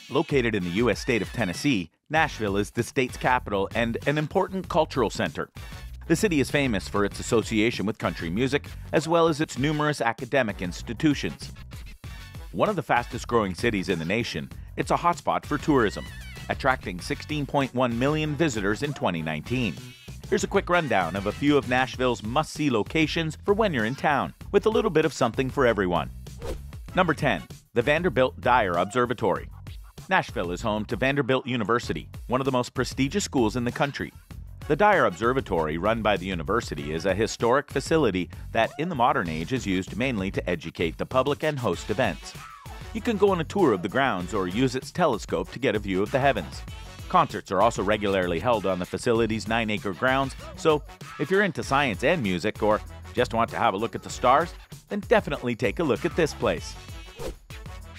Located in the U.S. state of Tennessee, Nashville is the state's capital and an important cultural center. The city is famous for its association with country music, as well as its numerous academic institutions. One of the fastest-growing cities in the nation, it's a hotspot for tourism, attracting 16.1 million visitors in 2019. Here's a quick rundown of a few of Nashville's must-see locations for when you're in town, with a little bit of something for everyone. Number 10. The Vanderbilt Dyer Observatory. Nashville is home to Vanderbilt University, one of the most prestigious schools in the country. The Dyer Observatory, run by the university, is a historic facility that, in the modern age, is used mainly to educate the public and host events. You can go on a tour of the grounds or use its telescope to get a view of the heavens. Concerts are also regularly held on the facility's 9-acre grounds, so if you're into science and music or just want to have a look at the stars, then definitely take a look at this place.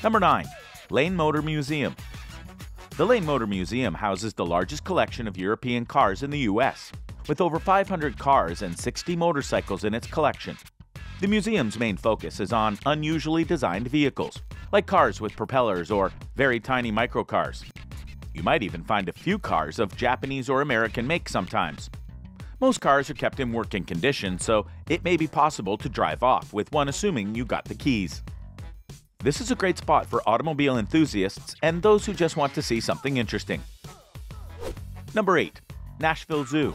Number 9. Lane Motor Museum. The Lane Motor Museum houses the largest collection of European cars in the U.S., with over 500 cars and 60 motorcycles in its collection. The museum's main focus is on unusually designed vehicles, like cars with propellers or very tiny microcars. You might even find a few cars of Japanese or American make sometimes. Most cars are kept in working condition, so it may be possible to drive off with one assuming you got the keys. This is a great spot for automobile enthusiasts and those who just want to see something interesting. Number 8. Nashville Zoo.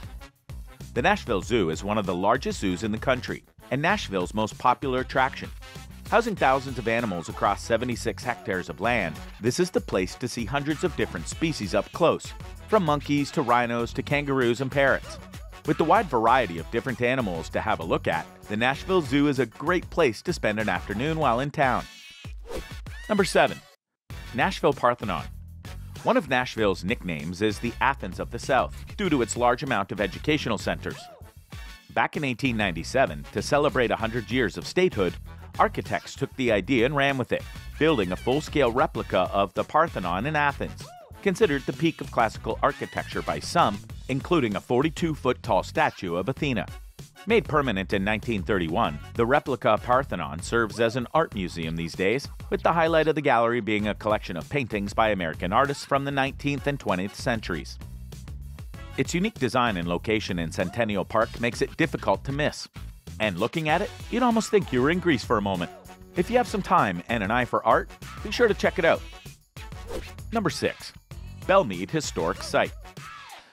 The Nashville Zoo is one of the largest zoos in the country and Nashville's most popular attraction. Housing thousands of animals across 76 hectares of land, this is the place to see hundreds of different species up close, from monkeys to rhinos to kangaroos and parrots. With the wide variety of different animals to have a look at, the Nashville Zoo is a great place to spend an afternoon while in town. Number 7. Nashville Parthenon. One of Nashville's nicknames is the Athens of the South, due to its large amount of educational centers. Back in 1897, to celebrate 100 years of statehood, architects took the idea and ran with it, building a full-scale replica of the Parthenon in Athens, considered the peak of classical architecture by some, including a 42-foot-tall statue of Athena. Made permanent in 1931, the replica Parthenon serves as an art museum these days, with the highlight of the gallery being a collection of paintings by American artists from the 19th and 20th centuries. Its unique design and location in Centennial Park makes it difficult to miss. And looking at it, you'd almost think you were in Greece for a moment. If you have some time and an eye for art, be sure to check it out. Number 6. Bellmead Historic Site.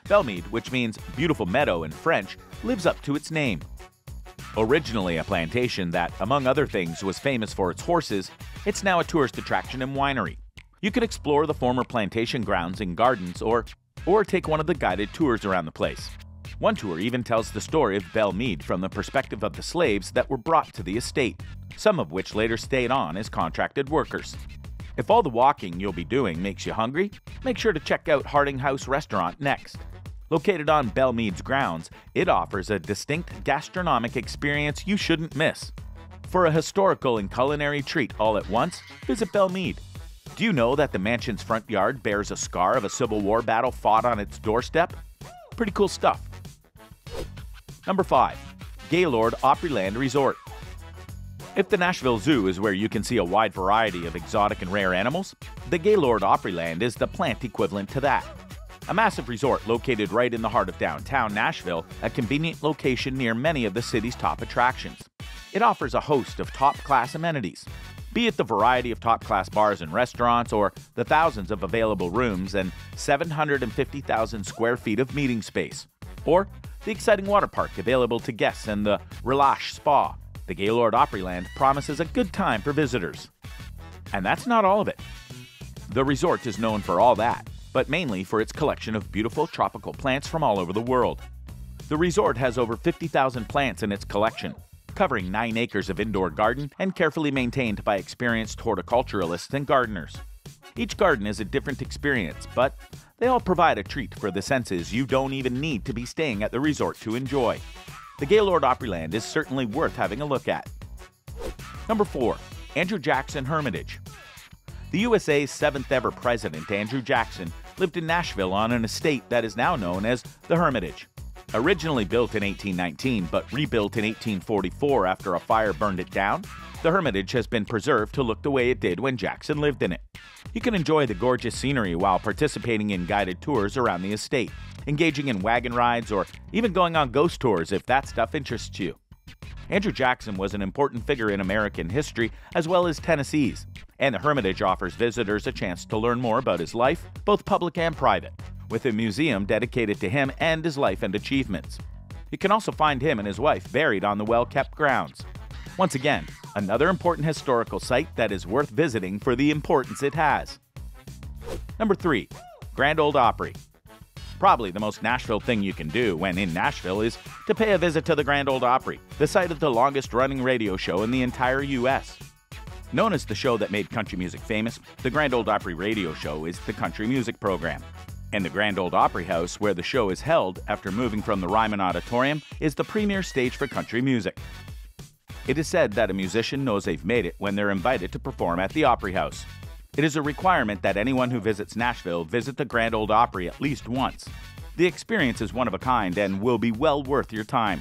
Bellmead, which means beautiful meadow in French, lives up to its name. Originally a plantation that, among other things, was famous for its horses, it's now a tourist attraction and winery. You can explore the former plantation grounds and gardens or take one of the guided tours around the place. One tour even tells the story of Bellmead from the perspective of the slaves that were brought to the estate, some of which later stayed on as contracted workers. If all the walking you'll be doing makes you hungry, make sure to check out Harding House Restaurant next. Located on Bellmead's grounds, it offers a distinct gastronomic experience you shouldn't miss. For a historical and culinary treat all at once, visit Bellmead. Do you know that the mansion's front yard bears a scar of a Civil War battle fought on its doorstep? Pretty cool stuff. Number 5. Gaylord Opryland Resort. If the Nashville Zoo is where you can see a wide variety of exotic and rare animals, the Gaylord Opryland is the plant equivalent to that. A massive resort located right in the heart of downtown Nashville, a convenient location near many of the city's top attractions. It offers a host of top-class amenities, be it the variety of top-class bars and restaurants or the thousands of available rooms and 750,000 square feet of meeting space, or the exciting water park available to guests and the Relax Spa. The Gaylord Opryland promises a good time for visitors. And that's not all of it. The resort is known for all that, but mainly for its collection of beautiful tropical plants from all over the world. The resort has over 50,000 plants in its collection, covering 9 acres of indoor garden and carefully maintained by experienced horticulturalists and gardeners. Each garden is a different experience, but they all provide a treat for the senses you don't even need to be staying at the resort to enjoy. The Gaylord Opryland is certainly worth having a look at. Number 4. Andrew Jackson Hermitage. The USA's 7th ever president, Andrew Jackson, lived in Nashville on an estate that is now known as the Hermitage. Originally built in 1819 but rebuilt in 1844 after a fire burned it down, the Hermitage has been preserved to look the way it did when Jackson lived in it. You can enjoy the gorgeous scenery while participating in guided tours around the estate, engaging in wagon rides, or even going on ghost tours if that stuff interests you. Andrew Jackson was an important figure in American history as well as Tennessee's, and the Hermitage offers visitors a chance to learn more about his life, both public and private, with a museum dedicated to him and his life and achievements. You can also find him and his wife buried on the well-kept grounds. Once again, another important historical site that is worth visiting for the importance it has. Number 3. Grand Ole Opry. Probably the most Nashville thing you can do when in Nashville is to pay a visit to the Grand Ole Opry, the site of the longest-running radio show in the entire U.S. Known as the show that made country music famous, the Grand Ole Opry radio show is the country music program. And the Grand Ole Opry House, where the show is held after moving from the Ryman Auditorium, is the premier stage for country music. It is said that a musician knows they've made it when they're invited to perform at the Opry House. It is a requirement that anyone who visits Nashville visit the Grand Ole Opry at least once. The experience is one of a kind and will be well worth your time.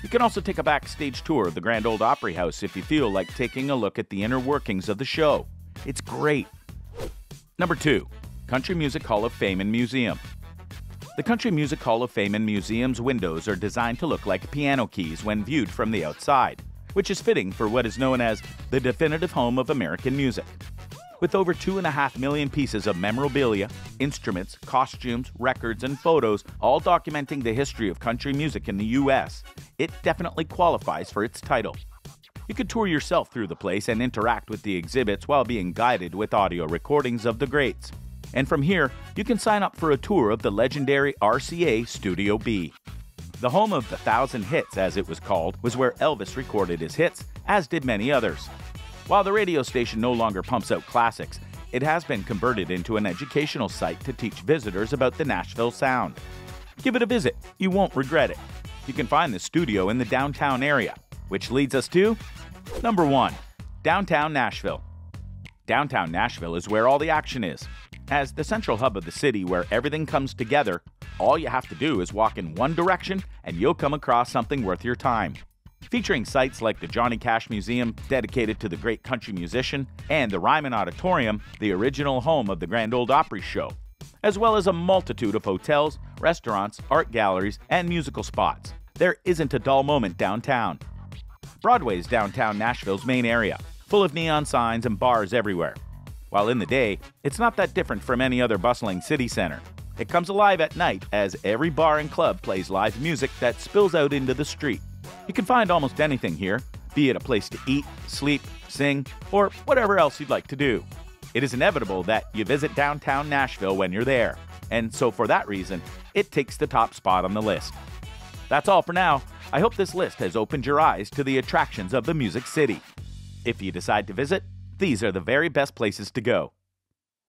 You can also take a backstage tour of the Grand Ole Opry House if you feel like taking a look at the inner workings of the show. It's great. Number 2. Country Music Hall of Fame and Museum. The Country Music Hall of Fame and Museum's windows are designed to look like piano keys when viewed from the outside, which is fitting for what is known as the definitive home of American music. With over 2.5 million pieces of memorabilia, instruments, costumes, records, and photos, all documenting the history of country music in the U.S., it definitely qualifies for its title. You could tour yourself through the place and interact with the exhibits while being guided with audio recordings of the greats. And from here, you can sign up for a tour of the legendary RCA Studio B. The home of the 1,000 hits, as it was called, was where Elvis recorded his hits, as did many others. While the radio station no longer pumps out classics, it has been converted into an educational site to teach visitors about the Nashville sound. Give it a visit, you won't regret it. You can find the studio in the downtown area, which leads us to number 1. Downtown Nashville. Downtown Nashville is where all the action is. As the central hub of the city where everything comes together, all you have to do is walk in one direction and you'll come across something worth your time. Featuring sites like the Johnny Cash Museum, dedicated to the great country musician, and the Ryman Auditorium, the original home of the Grand Ole Opry show, as well as a multitude of hotels, restaurants, art galleries, and musical spots. There isn't a dull moment downtown. Broadway is downtown Nashville's main area, full of neon signs and bars everywhere. While in the day, it's not that different from any other bustling city center. It comes alive at night as every bar and club plays live music that spills out into the street. You can find almost anything here, be it a place to eat, sleep, sing, or whatever else you'd like to do. It is inevitable that you visit downtown Nashville when you're there, and so for that reason, it takes the top spot on the list. That's all for now. I hope this list has opened your eyes to the attractions of the Music City. If you decide to visit, these are the very best places to go.